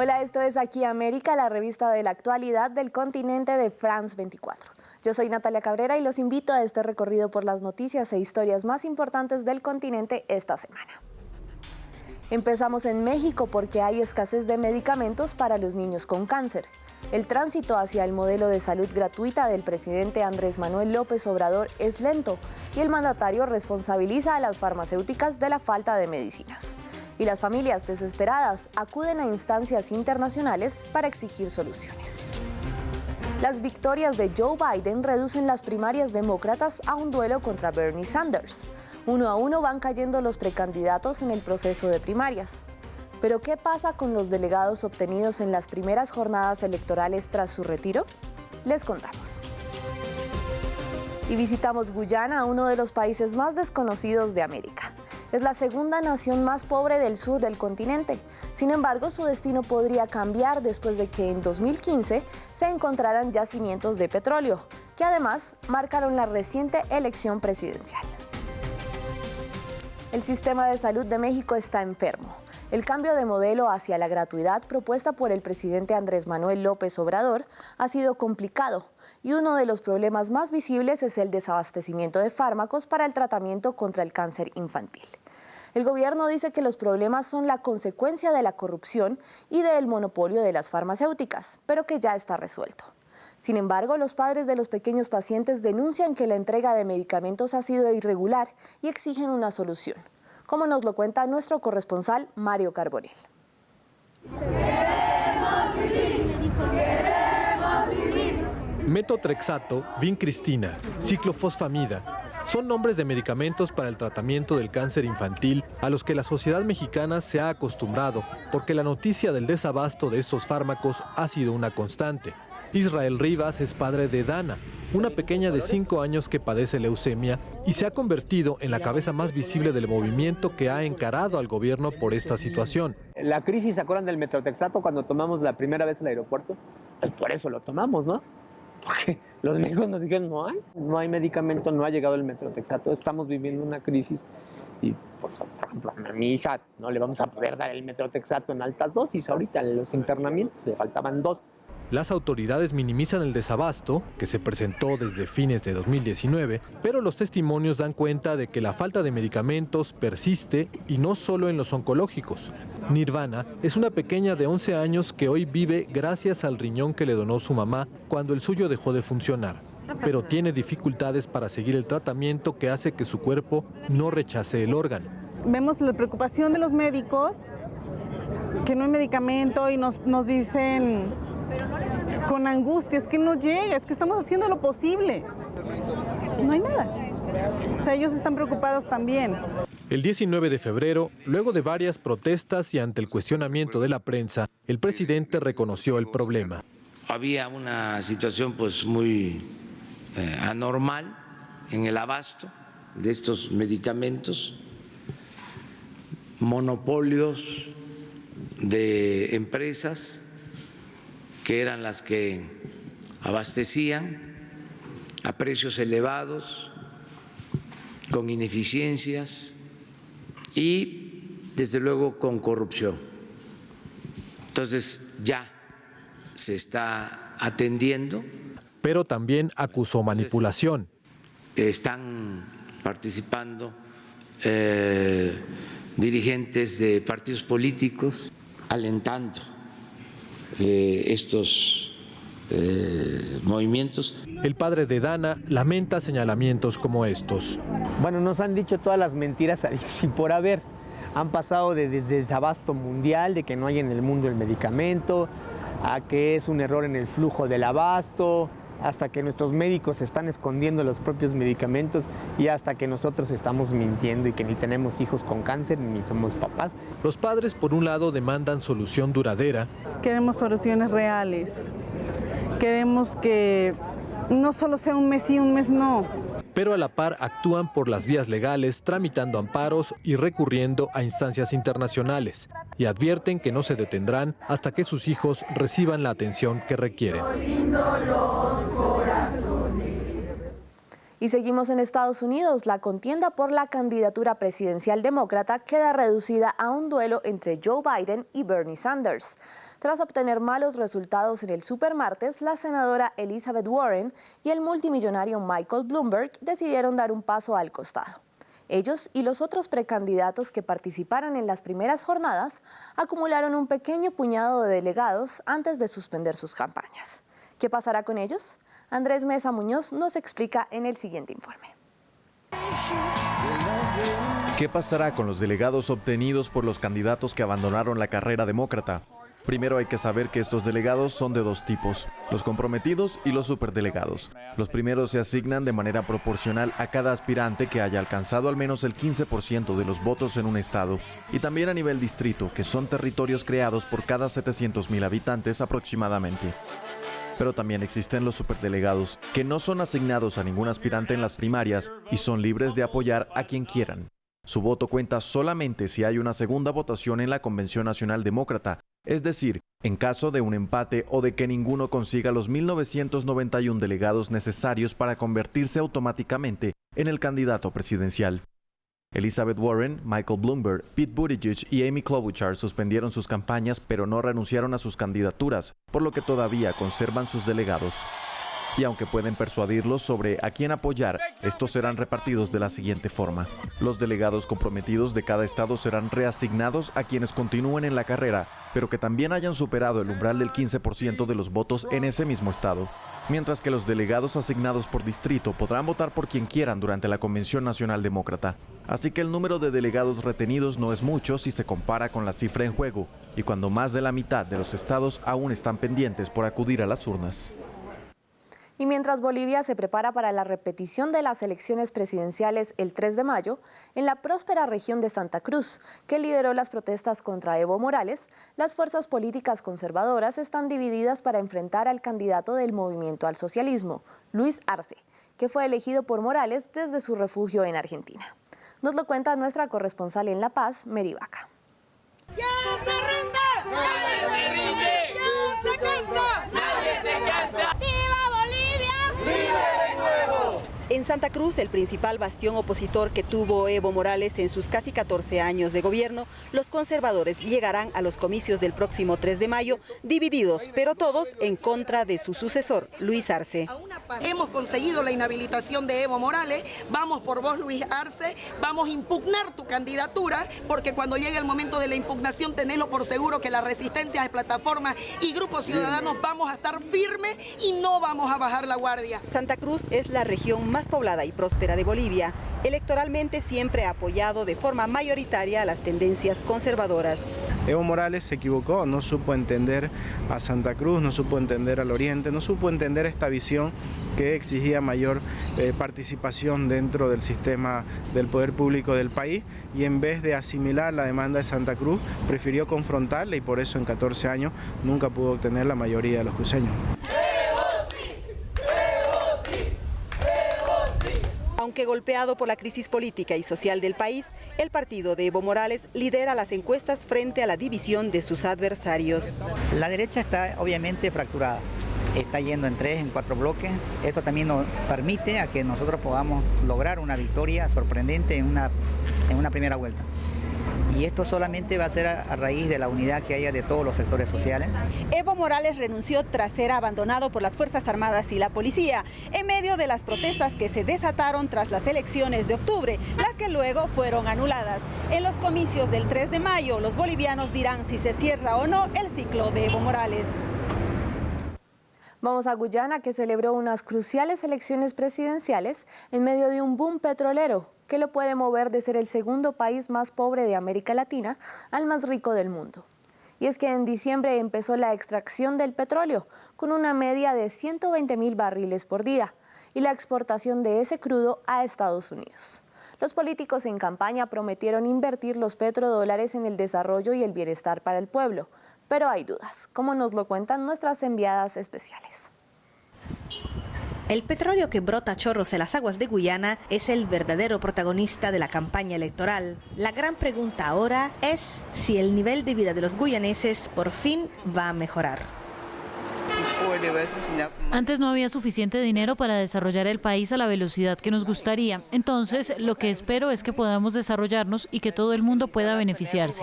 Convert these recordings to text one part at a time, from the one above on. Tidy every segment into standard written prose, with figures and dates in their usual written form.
Hola, esto es Aquí América, la revista de la actualidad del continente de France 24. Yo soy Natalia Cabrera y los invito a este recorrido por las noticias e historias más importantes del continente esta semana. Empezamos en México porque hay escasez de medicamentos para los niños con cáncer. El tránsito hacia el modelo de salud gratuita del presidente Andrés Manuel López Obrador es lento y el mandatario responsabiliza a las farmacéuticas de la falta de medicinas. Y las familias desesperadas acuden a instancias internacionales para exigir soluciones. Las victorias de Joe Biden reducen las primarias demócratas a un duelo contra Bernie Sanders. 1 a 1 van cayendo los precandidatos en el proceso de primarias. ¿Pero qué pasa con los delegados obtenidos en las primeras jornadas electorales tras su retiro? Les contamos. Y visitamos Guyana, uno de los países más desconocidos de América. Es la segunda nación más pobre del sur del continente. Sin embargo, su destino podría cambiar después de que en 2015 se encontraran yacimientos de petróleo, que además marcaron la reciente elección presidencial. El sistema de salud de México está enfermo. El cambio de modelo hacia la gratuidad propuesta por el presidente Andrés Manuel López Obrador ha sido complicado y uno de los problemas más visibles es el desabastecimiento de fármacos para el tratamiento contra el cáncer infantil. El gobierno dice que los problemas son la consecuencia de la corrupción y del monopolio de las farmacéuticas, pero que ya está resuelto. Sin embargo, los padres de los pequeños pacientes denuncian que la entrega de medicamentos ha sido irregular y exigen una solución, como nos lo cuenta nuestro corresponsal Mario Carbonell. ¡Queremos vivir! ¡Queremos vivir! Metotrexato, vincristina, ciclofosfamida, son nombres de medicamentos para el tratamiento del cáncer infantil a los que la sociedad mexicana se ha acostumbrado, porque la noticia del desabasto de estos fármacos ha sido una constante. Israel Rivas es padre de Dana, una pequeña de 5 años que padece leucemia y se ha convertido en la cabeza más visible del movimiento que ha encarado al gobierno por esta situación. La crisis, ¿se acuerdan del Metotrexato cuando tomamos la primera vez el aeropuerto? Pues por eso lo tomamos, ¿no? Porque los médicos nos dijeron, no hay medicamento, no ha llegado el Metotrexato, estamos viviendo una crisis y, pues, por ejemplo, a mi hija no le vamos a poder dar el Metotrexato en altas dosis. Ahorita en los internamientos le faltaban 2. Las autoridades minimizan el desabasto, que se presentó desde fines de 2019, pero los testimonios dan cuenta de que la falta de medicamentos persiste y no solo en los oncológicos. Nirvana es una pequeña de 11 años que hoy vive gracias al riñón que le donó su mamá cuando el suyo dejó de funcionar, pero tiene dificultades para seguir el tratamiento que hace que su cuerpo no rechace el órgano. Vemos la preocupación de los médicos, que no hay medicamento y nos dicen con angustia, es que no llega, es que estamos haciendo lo posible. No hay nada. O sea, ellos están preocupados también. El 19 de febrero, luego de varias protestas y ante el cuestionamiento de la prensa, el presidente reconoció el problema. Había una situación pues muy anormal en el abasto de estos medicamentos, monopolios de empresas que eran las que abastecían a precios elevados, con ineficiencias y, desde luego, con corrupción. Entonces, ya se está atendiendo. Pero también acusó manipulación. Están participando dirigentes de partidos políticos alentando estos movimientos. El padre de Dana lamenta señalamientos como estos. Bueno, nos han dicho todas las mentiras sin por haber. Han pasado desde desabasto mundial, de que no hay en el mundo el medicamento, a que es un error en el flujo del abasto, hasta que nuestros médicos están escondiendo los propios medicamentos y hasta que nosotros estamos mintiendo y que ni tenemos hijos con cáncer ni somos papás. Los padres, por un lado, demandan solución duradera. Queremos soluciones reales. Queremos que no solo sea un mes sí, un mes no. Pero a la par actúan por las vías legales, tramitando amparos y recurriendo a instancias internacionales. Y advierten que no se detendrán hasta que sus hijos reciban la atención que requieren. Y seguimos en Estados Unidos. La contienda por la candidatura presidencial demócrata queda reducida a un duelo entre Joe Biden y Bernie Sanders. Tras obtener malos resultados en el supermartes, la senadora Elizabeth Warren y el multimillonario Michael Bloomberg decidieron dar un paso al costado. Ellos y los otros precandidatos que participaron en las primeras jornadas acumularon un pequeño puñado de delegados antes de suspender sus campañas. ¿Qué pasará con ellos? Andrés Mesa Muñoz nos explica en el siguiente informe. ¿Qué pasará con los delegados obtenidos por los candidatos que abandonaron la carrera demócrata? Primero hay que saber que estos delegados son de dos tipos, los comprometidos y los superdelegados. Los primeros se asignan de manera proporcional a cada aspirante que haya alcanzado al menos el 15% de los votos en un estado, y también a nivel distrito, que son territorios creados por cada 700,000 habitantes aproximadamente. Pero también existen los superdelegados, que no son asignados a ningún aspirante en las primarias y son libres de apoyar a quien quieran. Su voto cuenta solamente si hay una segunda votación en la Convención Nacional Demócrata, es decir, en caso de un empate o de que ninguno consiga los 1,991 delegados necesarios para convertirse automáticamente en el candidato presidencial. Elizabeth Warren, Michael Bloomberg, Pete Buttigieg y Amy Klobuchar suspendieron sus campañas, pero no renunciaron a sus candidaturas, por lo que todavía conservan sus delegados. Y aunque pueden persuadirlos sobre a quién apoyar, estos serán repartidos de la siguiente forma. Los delegados comprometidos de cada estado serán reasignados a quienes continúen en la carrera, pero que también hayan superado el umbral del 15% de los votos en ese mismo estado. Mientras que los delegados asignados por distrito podrán votar por quien quieran durante la Convención Nacional Demócrata. Así que el número de delegados retenidos no es mucho si se compara con la cifra en juego, y cuando más de la mitad de los estados aún están pendientes por acudir a las urnas. Y mientras Bolivia se prepara para la repetición de las elecciones presidenciales el 3 de mayo, en la próspera región de Santa Cruz, que lideró las protestas contra Evo Morales, las fuerzas políticas conservadoras están divididas para enfrentar al candidato del Movimiento al Socialismo, Luis Arce, que fue elegido por Morales desde su refugio en Argentina. Nos lo cuenta nuestra corresponsal en La Paz, Mary Vaca. ¿Quién se rinde? ¡Nadie se rinde! ¿Quién se cansa? ¡Nadie se cansa! ¡Viva Bolivia! ¡Viva de nuevo! En Santa Cruz, el principal bastión opositor que tuvo Evo Morales en sus casi 14 años de gobierno, los conservadores llegarán a los comicios del próximo 3 de mayo divididos, pero todos en contra de su sucesor, Luis Arce. Hemos conseguido la inhabilitación de Evo Morales, vamos por vos, Luis Arce, vamos a impugnar tu candidatura, porque cuando llegue el momento de la impugnación, tenedlo por seguro que las resistencias de plataformas y grupos ciudadanos vamos a estar firmes y no vamos a bajar la guardia. Santa Cruz es la región más poblada y próspera de Bolivia. Electoralmente siempre ha apoyado de forma mayoritaria a las tendencias conservadoras. Evo Morales se equivocó, no supo entender a Santa Cruz, no supo entender al Oriente, no supo entender esta visión que exigía mayor participación dentro del sistema del poder público del país, y en vez de asimilar la demanda de Santa Cruz, prefirió confrontarla, y por eso en 14 años nunca pudo obtener la mayoría de los cruceños. Aunque golpeado por la crisis política y social del país, el partido de Evo Morales lidera las encuestas frente a la división de sus adversarios. La derecha está obviamente fracturada, está yendo en 3, en 4 bloques. Esto también nos permite a que nosotros podamos lograr una victoria sorprendente en una primera vuelta. Y esto solamente va a ser a raíz de la unidad que haya de todos los sectores sociales. Evo Morales renunció tras ser abandonado por las Fuerzas Armadas y la policía, en medio de las protestas que se desataron tras las elecciones de octubre, las que luego fueron anuladas. En los comicios del 3 de mayo, los bolivianos dirán si se cierra o no el ciclo de Evo Morales. Vamos a Guyana, que celebró unas cruciales elecciones presidenciales en medio de un boom petrolero que lo puede mover de ser el segundo país más pobre de América Latina al más rico del mundo. Y es que en diciembre empezó la extracción del petróleo, con una media de 120,000 barriles por día, y la exportación de ese crudo a Estados Unidos. Los políticos en campaña prometieron invertir los petrodólares en el desarrollo y el bienestar para el pueblo, pero hay dudas, como nos lo cuentan nuestras enviadas especiales. El petróleo que brota a chorros en las aguas de Guyana es el verdadero protagonista de la campaña electoral. La gran pregunta ahora es si el nivel de vida de los guyaneses por fin va a mejorar. Antes no había suficiente dinero para desarrollar el país a la velocidad que nos gustaría. Entonces, lo que espero es que podamos desarrollarnos y que todo el mundo pueda beneficiarse.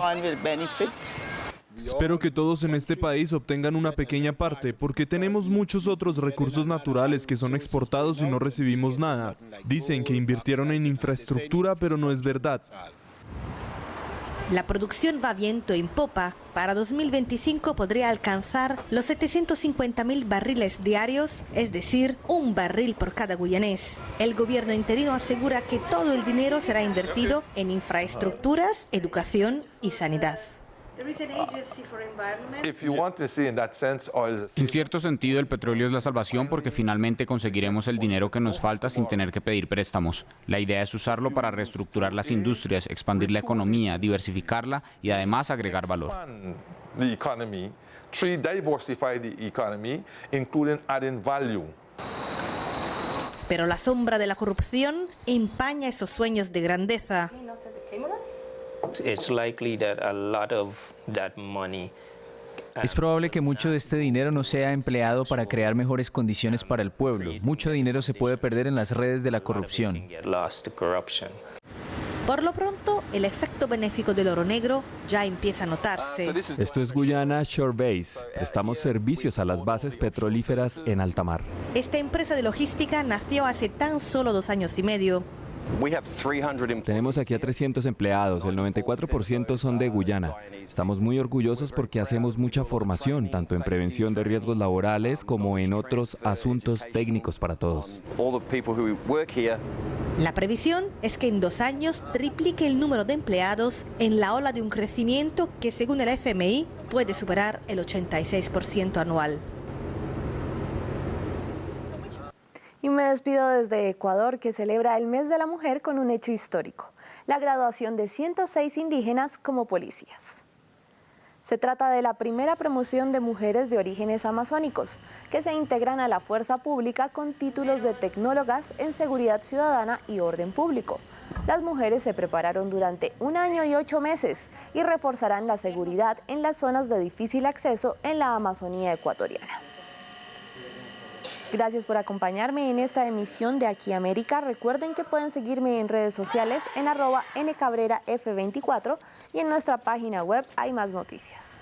Espero que todos en este país obtengan una pequeña parte, porque tenemos muchos otros recursos naturales que son exportados y no recibimos nada. Dicen que invirtieron en infraestructura, pero no es verdad. La producción va viento en popa. Para 2025 podría alcanzar los 750.000 barriles diarios, es decir, un barril por cada guyanés. El gobierno interino asegura que todo el dinero será invertido en infraestructuras, educación y sanidad. En cierto sentido, el petróleo es la salvación porque finalmente conseguiremos el dinero que nos falta sin tener que pedir préstamos. La idea es usarlo para reestructurar las industrias, expandir la economía, diversificarla y además agregar valor. Pero la sombra de la corrupción empaña esos sueños de grandeza. Es probable que mucho de este dinero no sea empleado para crear mejores condiciones para el pueblo. Mucho dinero se puede perder en las redes de la corrupción. Por lo pronto, el efecto benéfico del oro negro ya empieza a notarse. Esto es Guyana Shore Base. Prestamos servicios a las bases petrolíferas en alta mar. Esta empresa de logística nació hace tan solo 2 años y medio. Tenemos aquí a 300 empleados, el 94% son de Guyana. Estamos muy orgullosos porque hacemos mucha formación, tanto en prevención de riesgos laborales como en otros asuntos técnicos para todos. La previsión es que en 2 años triplique el número de empleados en la ola de un crecimiento que, según el FMI, puede superar el 86% anual. Y me despido desde Ecuador, que celebra el Mes de la Mujer con un hecho histórico: la graduación de 106 indígenas como policías. Se trata de la primera promoción de mujeres de orígenes amazónicos que se integran a la fuerza pública con títulos de tecnólogas en seguridad ciudadana y orden público. Las mujeres se prepararon durante 1 año y 8 meses y reforzarán la seguridad en las zonas de difícil acceso en la Amazonía ecuatoriana. Gracias por acompañarme en esta emisión de Aquí América. Recuerden que pueden seguirme en redes sociales en @ncabreraf24 y en nuestra página web hay más noticias.